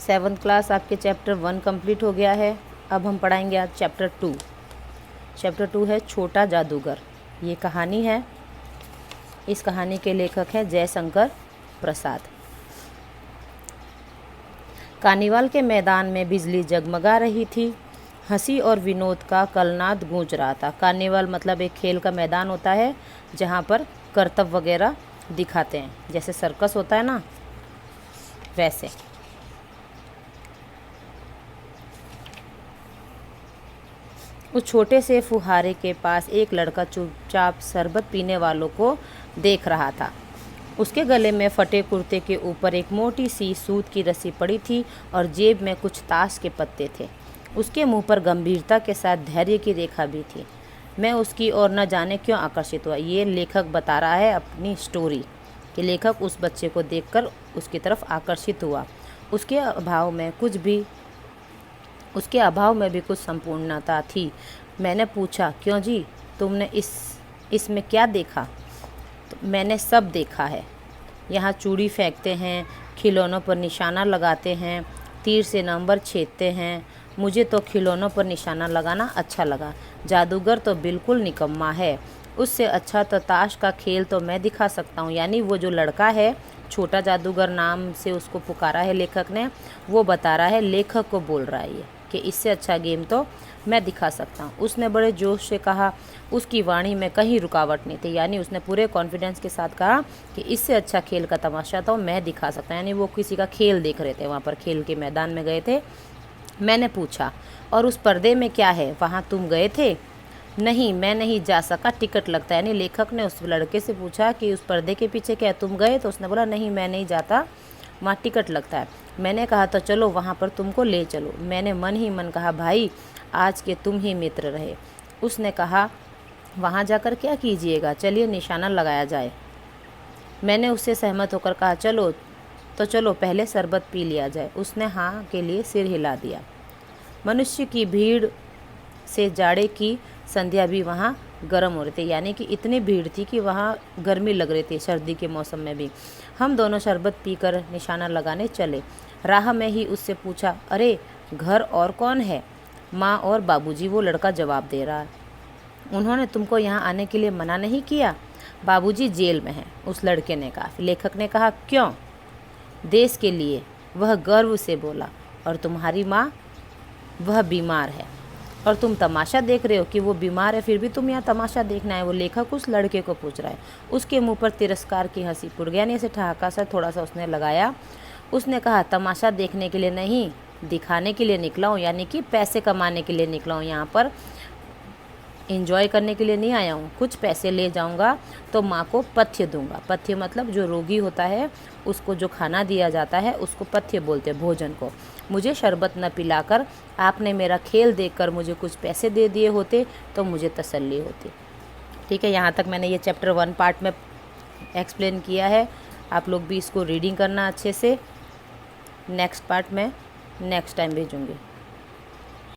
7th class आपके chapter 1 complete हो गया है। अब हम पढ़ाएंगे आज चैप्टर 2। चैप्टर 2 है छोटा जादूगर। ये कहानी है, इस कहानी के लेखक हैं जयशंकर प्रसाद। कार्निवाल के मैदान में बिजली जगमगा रही थी। हंसी और विनोद का कलनाद गूंज रहा था। कार्निवाल मतलब एक खेल का मैदान होता है जहाँ पर करतब वगैरह दिखाते हैं, जैसे सर्कस होता है ना, वैसे। उस छोटे से फुहारे के पास एक लड़का चुपचाप शरबत पीने वालों को देख रहा था। उसके गले में फटे कुर्ते के ऊपर एक मोटी सी सूत की रस्सी पड़ी थी और जेब में कुछ ताश के पत्ते थे। उसके मुंह पर गंभीरता के साथ धैर्य की रेखा भी थी। मैं उसकी ओर न जाने क्यों आकर्षित हुआ। ये लेखक बता रहा है अपनी स्टोरी कि लेखक उस बच्चे को देखकर उसकी तरफ आकर्षित हुआ। उसके अभाव में भी कुछ संपूर्णता थी। मैंने पूछा, क्यों जी, तुमने इसमें क्या देखा? तो मैंने सब देखा है। यहाँ चूड़ी फेंकते हैं, खिलौनों पर निशाना लगाते हैं, तीर से नंबर छेदते हैं। मुझे तो खिलौनों पर निशाना लगाना अच्छा लगा। जादूगर तो बिल्कुल निकम्मा है। उससे अच्छा तो ताश का खेल तो मैं दिखा सकता हूँ। यानी वो जो लड़का है, छोटा जादूगर नाम से उसको पुकारा है लेखक ने, वो बता रहा है, लेखक को बोल रहा है ये कि इससे अच्छा गेम तो मैं दिखा सकता हूँ। उसने बड़े जोश से कहा। उसकी वाणी में कहीं रुकावट नहीं थी। यानी उसने पूरे कॉन्फिडेंस के साथ कहा कि इससे अच्छा खेल का तमाशा तो मैं दिखा सकता हूँ। यानी वो किसी का खेल देख रहे थे, वहाँ पर खेल के मैदान में गए थे। मैंने पूछा, और उस पर्दे में क्या है? वहाँ तुम गए थे? नहीं, मैं नहीं जा सका, टिकट लगता है। यानी लेखक ने उस लड़के से पूछा कि उस पर्दे के पीछे क्या है, तुम गए? तो उसने बोला, नहीं, मैं नहीं जाता, वहाँ टिकट लगता है। मैंने कहा, तो चलो वहाँ पर तुमको ले चलो। मैंने मन ही मन कहा, भाई आज के तुम ही मित्र रहे। उसने कहा, वहाँ जाकर क्या कीजिएगा, चलिए निशाना लगाया जाए। मैंने उससे सहमत होकर कहा, चलो तो चलो पहले शरबत पी लिया जाए। उसने हाँ के लिए सिर हिला दिया। मनुष्य की भीड़ से जाड़े की संध्या भी वहाँ गर्म हो रही थी। यानी कि इतनी भीड़ थी कि वहाँ गर्मी लग रही थी, सर्दी के मौसम में भी। हम दोनों शरबत पीकर निशाना लगाने चले। राह में ही उससे पूछा, अरे घर और कौन है? माँ और बाबूजी, वो लड़का जवाब दे रहा है। उन्होंने तुमको यहाँ आने के लिए मना नहीं किया? बाबूजी जेल में हैं, उस लड़के ने कहा। लेखक ने कहा, क्यों? देश के लिए, वह गर्व से बोला। और तुम्हारी माँ? वह बीमार है। और तुम तमाशा देख रहे हो कि वो बीमार है, फिर भी तुम यहाँ तमाशा देखना है? वो लेखक उस लड़के को पूछ रहा है। उसके मुंह पर तिरस्कार की हंसी फूट गई। यानी ऐसे ठहाका सा थोड़ा सा उसने लगाया। उसने कहा, तमाशा देखने के लिए नहीं, दिखाने के लिए निकला हूँ। यानी कि पैसे कमाने के लिए निकला हूँ, यहाँ पर एंजॉय करने के लिए नहीं आया हूँ। कुछ पैसे ले जाऊँगा तो माँ को पथ्य दूंगा। पथ्य मतलब जो रोगी होता है उसको जो खाना दिया जाता है उसको पथ्य बोलते हैं, भोजन को। मुझे शरबत न पिलाकर आपने मेरा खेल देखकर मुझे कुछ पैसे दे दिए होते तो मुझे तसल्ली होती। ठीक है, यहाँ तक मैंने ये चैप्टर 1 पार्ट में एक्सप्लेन किया है। आप लोग भी इसको रीडिंग करना अच्छे से। नेक्स्ट पार्ट में नेक्स्ट टाइम भेजूँगी।